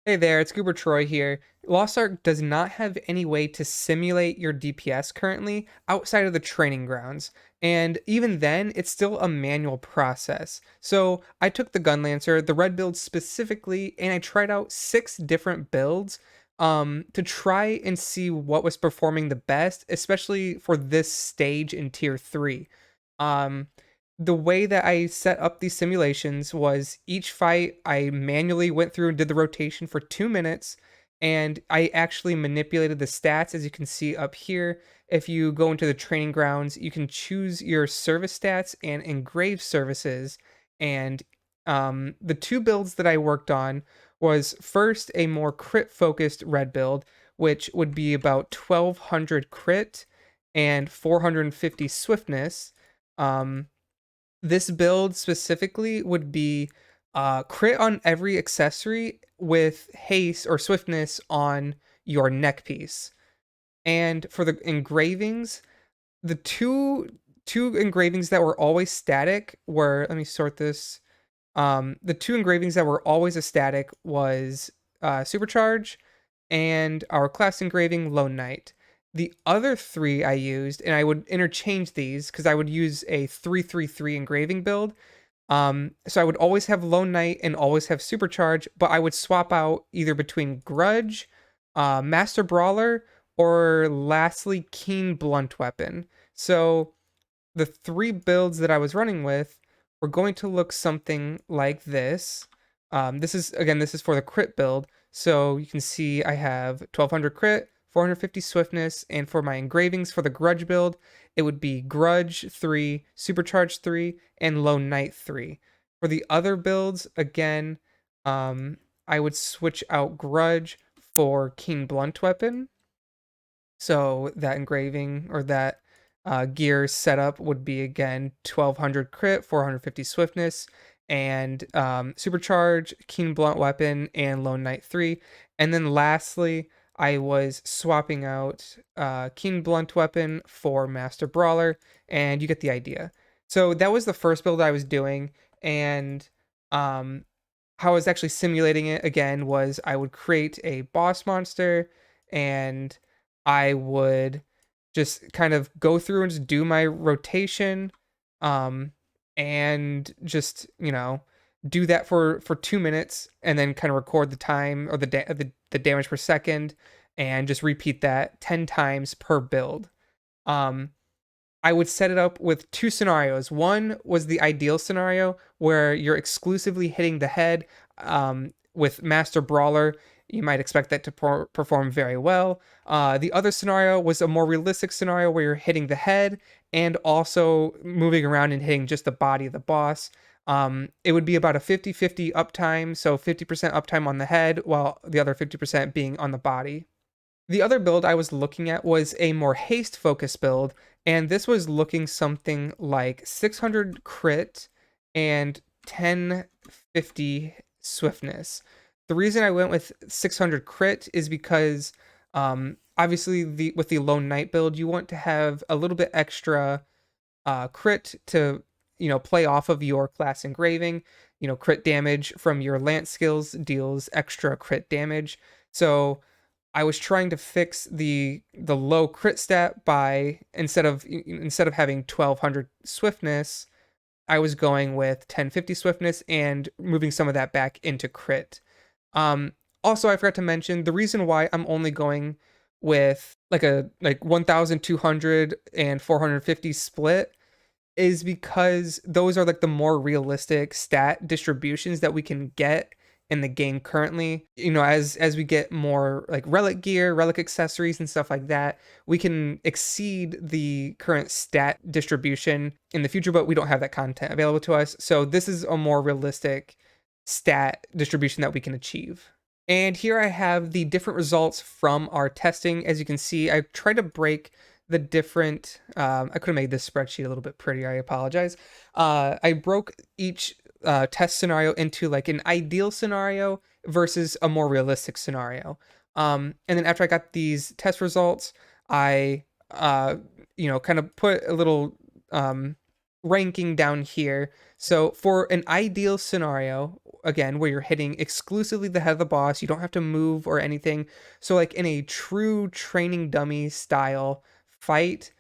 Hey there, it's Goober Troy here. Lost Ark does not have any way to simulate your DPS currently outside of the training grounds. And even then, it's still a manual process. So I took the Gunlancer, the red build specifically, and I tried out 6 different builds to try and see what was performing the best, especially for this stage in tier 3. Um, the way that I set up these simulations was each fight I manually went through and did the rotation for 2 minutes, and I actually manipulated the stats as you can see up here. If you go into the training grounds, you can choose your service stats and engrave services. And the 2 builds that I worked on was first a more crit focused red build, which would be about 1200 crit and 450 swiftness. Um, this build specifically would be crit on every accessory with haste or swiftness on your neck piece. And for the engravings, the two engravings that were always static were, let me sort this. The 2 engravings that were always a static was Supercharge and our class engraving Lone Knight. The other 3 I used, and I would interchange these because I would use a 3-3-3 engraving build. So I would always have Lone Knight and always have Supercharge, but I would swap out either between Grudge, Master Brawler, or lastly Keen Blunt Weapon. So the 3 builds that I was running with were going to look something like this. This is for the crit build. So you can see I have 1200 crit, 450 swiftness, and for my engravings for the Grudge build, it would be Grudge 3, Supercharge 3, and Lone Knight 3. For the other builds, again, I would switch out Grudge for Keen Blunt Weapon, so that engraving or that gear setup would be again 1200 crit, 450 swiftness, and supercharge, keen blunt weapon, and lone knight 3. And then lastly, I was swapping out keen blunt weapon for master brawler, and you get the idea. So that was the first build I was doing, and um, how I was actually simulating it again was I would create a boss monster and I would just kind of go through and just do my rotation, um, and just do that for 2 minutes, and then kind of record the time or the damage per second, and just repeat that 10 times per build. Um, I would set it up with 2 scenarios. One was the ideal scenario where you're exclusively hitting the head. With Master Brawler, you might expect that to perform very well. The other scenario was a more realistic scenario where you're hitting the head and also moving around and hitting just the body of the boss. It would be about a 50-50 uptime, so 50% uptime on the head, while the other 50% being on the body. The other build I was looking at was a more haste focused build, and this was looking something like 600 crit and 1050 swiftness. The reason I went with 600 crit is because obviously with the lone knight build, you want to have a little bit extra crit to play off of your class engraving. Crit damage from your lance skills deals extra crit damage. So I was trying to fix the low crit stat by instead of having 1200 swiftness, I was going with 1050 swiftness and moving some of that back into crit. Also, I forgot to mention the reason why I'm only going with like 1200 and 450 split is because those are like the more realistic stat distributions that we can get in the game currently. As we get more like relic gear, relic accessories and stuff like that, we can exceed the current stat distribution in the future, but we don't have that content available to us. So this is a more realistic stat distribution that we can achieve. And here I have the different results from our testing. As you can see, I tried to break the different, I could have made this spreadsheet a little bit prettier, I apologize. I broke each test scenario into like an ideal scenario versus a more realistic scenario. And then after I got these test results, I kind of put a little ranking down here. So for an ideal scenario, again, where you're hitting exclusively the head of the boss, you don't have to move or anything. So like in a true training dummy style fight,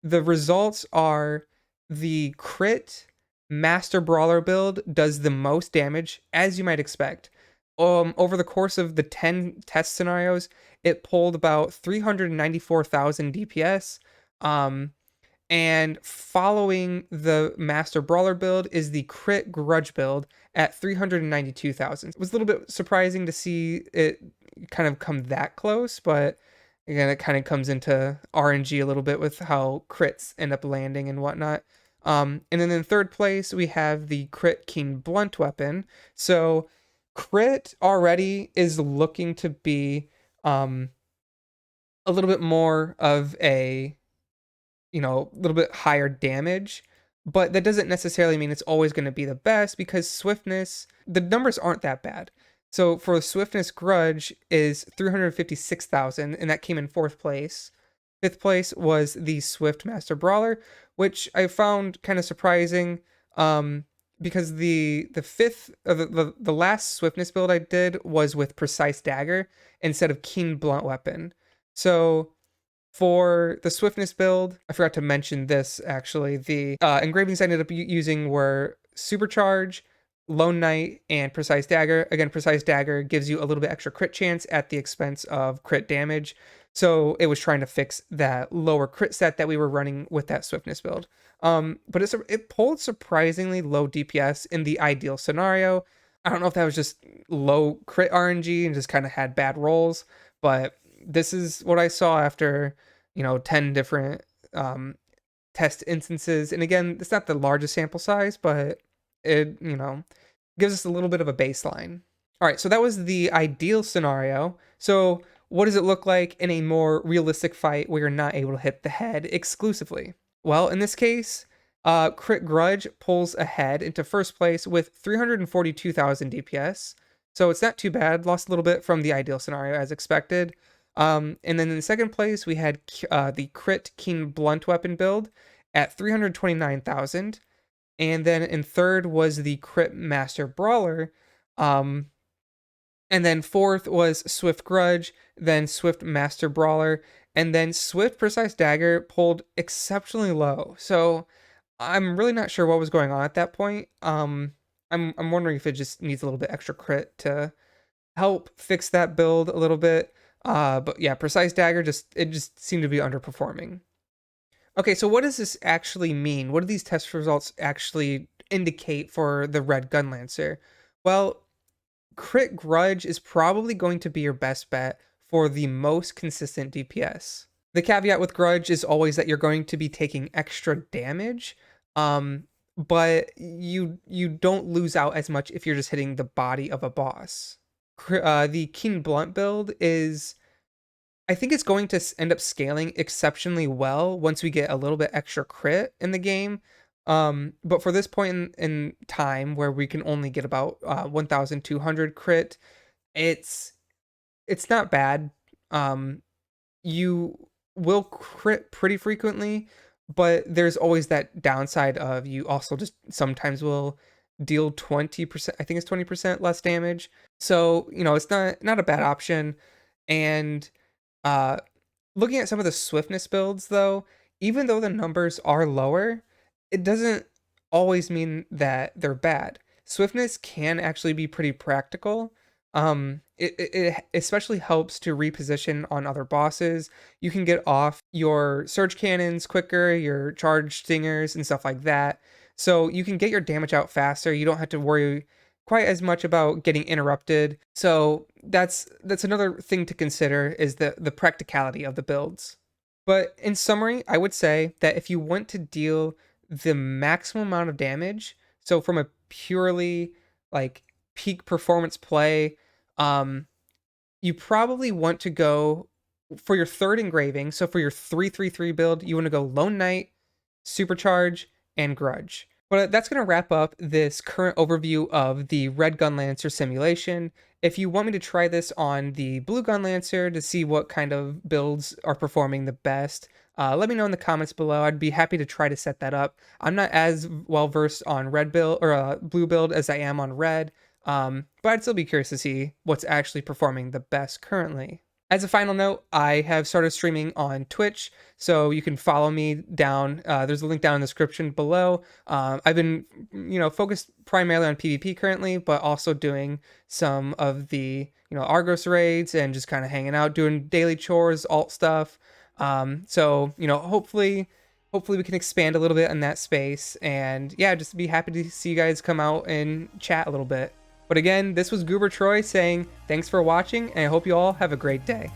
the results are the crit master brawler build does the most damage, as you might expect. Over the course of the 10 test scenarios, it pulled about 394,000 DPS. Um, and following the Master Brawler build is the Crit Grudge build at 392,000. It was a little bit surprising to see it kind of come that close, but again, it kind of comes into RNG a little bit with how crits end up landing and whatnot. And then in third place, we have the Crit Keen Blunt weapon. So Crit already is looking to be a little bit more of a a little bit higher damage, but that doesn't necessarily mean it's always going to be the best because swiftness, the numbers aren't that bad. So for swiftness grudge is 356,000 and that came in fourth place. Fifth place was the Swift Master Brawler, which I found kind of surprising because the fifth the last swiftness build I did was with Precise Dagger instead of Keen Blunt Weapon. So for the swiftness build, I forgot to mention this actually. The engravings I ended up using were Supercharge, Lone Knight, and Precise Dagger. Again, Precise Dagger gives you a little bit extra crit chance at the expense of crit damage. So it was trying to fix that lower crit set that we were running with that swiftness build. But it pulled surprisingly low DPS in the ideal scenario. I don't know if that was just low crit RNG and just kind of had bad rolls, but this is what I saw after 10 different test instances. And again, it's not the largest sample size, but it gives us a little bit of a baseline. All right, so that was the ideal scenario. So what does it look like in a more realistic fight where you're not able to hit the head exclusively? Well, in this case, Crit Grudge pulls ahead into first place with 342,000 DPS. So it's not too bad. Lost a little bit from the ideal scenario as expected. And then in second place, we had the Crit Keen Blunt Weapon build at 329,000. And then in third was the Crit Master Brawler. And then fourth was Swift Grudge, then Swift Master Brawler, and then Swift Precise Dagger pulled exceptionally low. So I'm really not sure what was going on at that point. I'm wondering if it just needs a little bit extra crit to help fix that build a little bit. But yeah, Precise Dagger just seemed to be underperforming. Okay, so what does this actually mean? What do these test results actually indicate for the Red Gunlancer? Well, Crit Grudge is probably going to be your best bet for the most consistent DPS. The caveat with Grudge is always that you're going to be taking extra damage, but you don't lose out as much if you're just hitting the body of a boss. The Keen Blunt build is, I think it's going to end up scaling exceptionally well once we get a little bit extra crit in the game. But for this point in time where we can only get about 1,200 crit, it's not bad. You will crit pretty frequently, but there's always that downside of you also just sometimes will deal 20%, I think it's 20% less damage. So, it's not a bad option. And looking at some of the swiftness builds though, even though the numbers are lower, it doesn't always mean that they're bad. Swiftness can actually be pretty practical. It especially helps to reposition on other bosses. You can get off your surge cannons quicker, your charge stingers and stuff like that. So you can get your damage out faster. You don't have to worry quite as much about getting interrupted. So that's another thing to consider is the practicality of the builds. But in summary, I would say that if you want to deal the maximum amount of damage, so from a purely like peak performance play, you probably want to go for your third engraving. So for your 3-3-3 build, you want to go Lone Knight, Supercharge, and Grudge. But that's going to wrap up this current overview of the Red Gunlancer simulation. If you want me to try this on the blue Gunlancer to see what kind of builds are performing the best, let me know in the comments below. I'd be happy to try to set that up. I'm not as well versed on red build or blue build as I am on red, but I'd still be curious to see what's actually performing the best currently. As a final note, I have started streaming on Twitch, so you can follow me down. There's a link down in the description below. I've been, focused primarily on PvP currently, but also doing some of the, Argos raids and just kind of hanging out, doing daily chores, alt stuff. So, hopefully we can expand a little bit in that space. And yeah, just be happy to see you guys come out and chat a little bit. But again, this was Goober Troy saying thanks for watching, and I hope you all have a great day.